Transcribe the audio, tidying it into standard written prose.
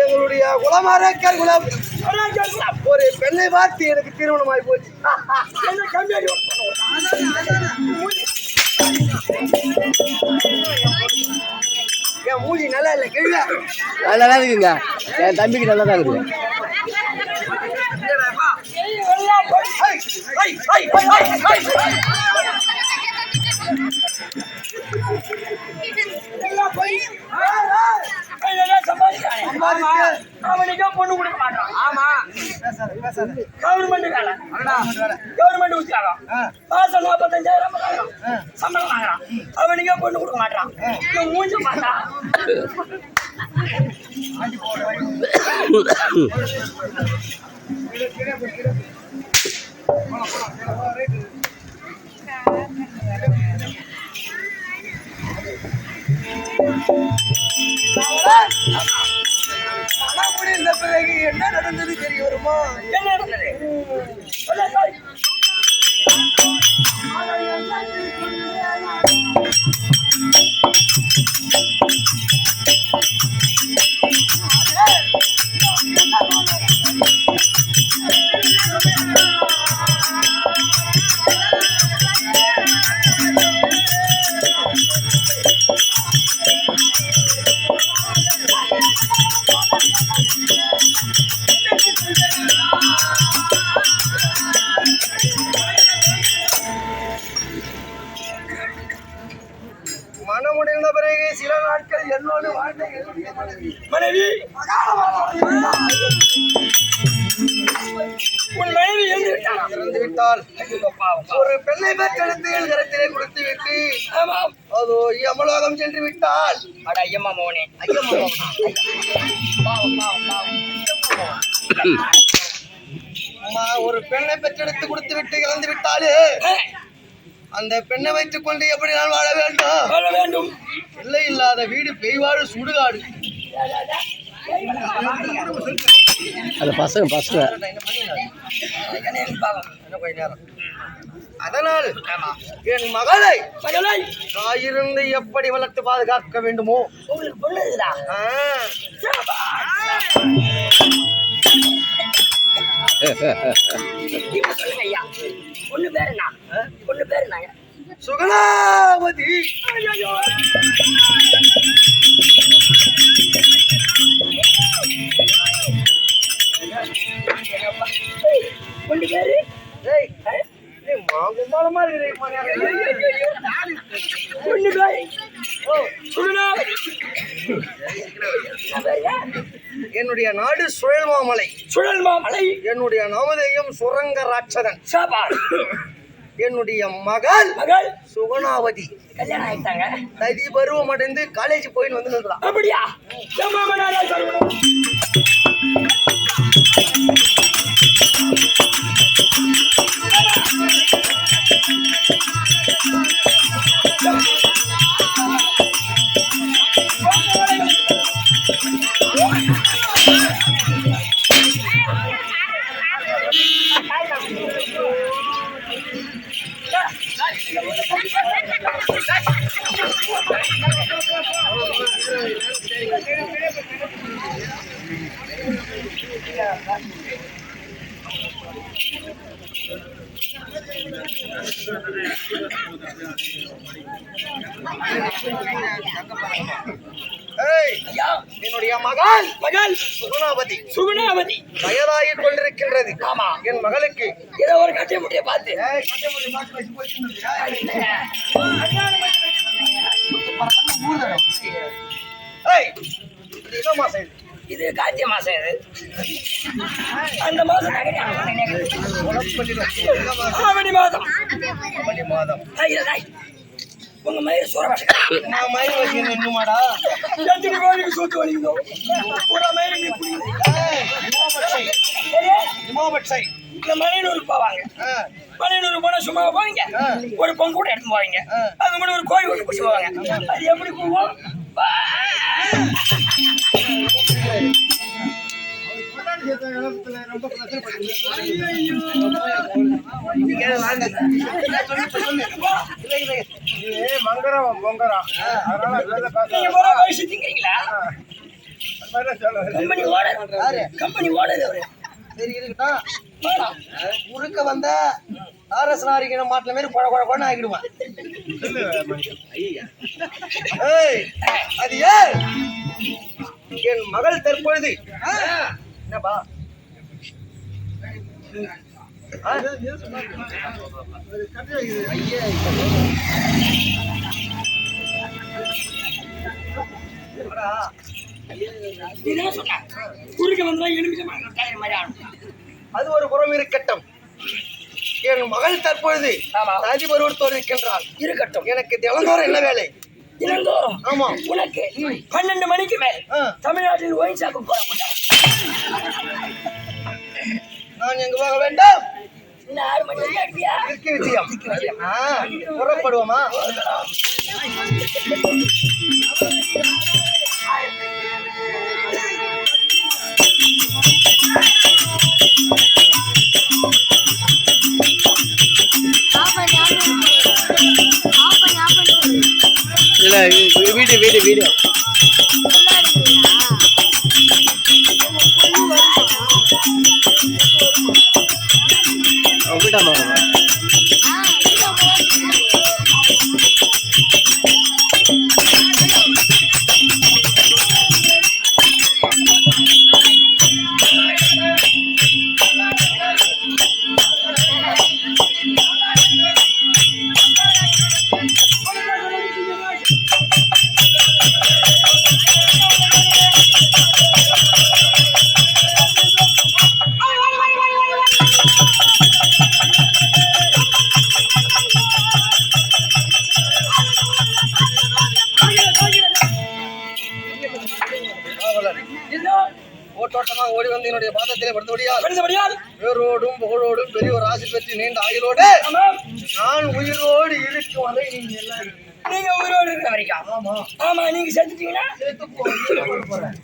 எங்களுடைய குலமாரக்கர் குலம் ஒரு பெண்ணை பார்த்து எனக்கு திருமணம் ஆகி போச்சு. என் மூஞ்சி நல்லா இல்லை, கேள்வி நல்லா இருக்குங்க. என் தம்பிக்கு நல்லா தான் இருக்குது. அவனுக்கே பொண்ணு கொடுக்க மாட்டான். ஆமா கவர்மெண்ட் வேலை, கவர்மெண்ட் உத்தியோகம், மாசம் 45,000 சம்பளம் வாங்குறான். அவனுக்கே பொண்ணு கொடுக்க மாட்டான். மூஞ்சி மாட்டான். முடிந்த பிறகு என்ன நடந்தது தெரிய வருமா? என்ன நடந்தது? மனமுடைந்த பிறகு சில நாட்கள் என்னோடு வாழ்ந்த மனைவி உன் மனைவி இறந்து விட்டால் ஒரு பெண்ணை பெற்றெடுத்து என் கரத்திலே கொடுத்து விட்டு அதோ அமலோகம் சென்று விட்டால். அட ஐயம்மா மோனே, ஒரு பெண்ணை பெற்றெடுத்து கொடுத்து விட்டு இறந்து விட்டாலே அந்த பெண்ணை வைத்துக் கொண்டு எப்படி நான் வாழ வேண்டும்? இல்லை இல்லாத வீடு பெய்வாடு சுடுகாடு. அதனால் என் மகளை தாயிருந்து எப்படி வளர்த்து பாதுகாக்க வேண்டுமோ பொண்ணு பேரு சுகலாவதி. பொண்ணு பேரு மாகுமாலமா என்னுடைய நாடு சுழல்மாமலை. என்னுடைய நாமதேயம் சுரங்க ராட்சதன். என்னுடைய மகள் சுகுணாவதி கல்யாணம் ஆயிட்டாங்க. நதி பருவம் அடைந்து காலேஜ் போயின்னு வந்து நிற்கலாம். அப்படியா? என்னுடைய மகள் சுகுணாவதி வயதாகிக் கொண்டிருக்கின்றது. ஆமா, என் மகளுக்கு ஏதோ ஒரு கட்டை முட்டையை பார்த்து இது கார்த்திகை மாசம். இது அந்த மாசம் ஆவணி மாதம். உங்க மயிறு சூறபாஷை மயிறு வச்சு இன்னுமாடா எத்தனை கோழிக்கு சூத்து வலிக்குதோ பூரா மயிறு நீ இந்த மலையனூருக்கு போவாங்க. மலையனூருக்கு போனா சும்மா போவீங்க, ஒரு பொங்க கூட எடுத்து போவீங்க, அது கூட ஒரு கோழி விட்டு பிடிச்சி போவாங்க. அது எப்படி போவோம்? ரொம்ப மங்கரம் பொங்கரம் அதனால நீங்க போற வயசு திங்கிறீங்களா கம்பெனி ஓடர் அவரு சரி இருக்கட்டும் உருக்க வந்த ஆரசனாரிக்கிற மாட்டில மாரி குழ குழ குழன்னு ஆகிடுவான் அது ஏன் என் மகள் தற்பொழுது என்னப்பா அது ஒரு புறம் இருக்கட்டும் என் மகள் தற்பொழுது நதி பருவத்தோடு இருக்கின்றாள் இருக்கட்டும் எனக்கு தினந்தோறும் என்ன வேலை தினந்தோறும் ஆமா உனக்கு 12 மணிக்கு மேல் தமிழ்நாட்டில் ஒயின் ஷாப்பு போறேன் நான் எங்க போக வேண்டும் இன்னும் 6 மணி வரைக்கும் அடிப்பியா திக்கு விஷயம் புறப்படுவோமா இல்ல வீடியோ விட்டாமா ஓட்டோட்டமாக ஓடி வந்து என்னுடைய பாதத்திலே படுத்தபடியால் வேரோடும் புகழோடும் பெரிய ஒரு ஆசை பெற்று நீண்ட ஆயுளோடு நான் உயிரோடு இருக்கும் வரை நீங்க எல்லாரும் நீங்க உயிரோடு இருக்கிற வரைக்கும் ஆமா நீங்க செத்துட்டீங்கன்னா சேர்த்து போறேன்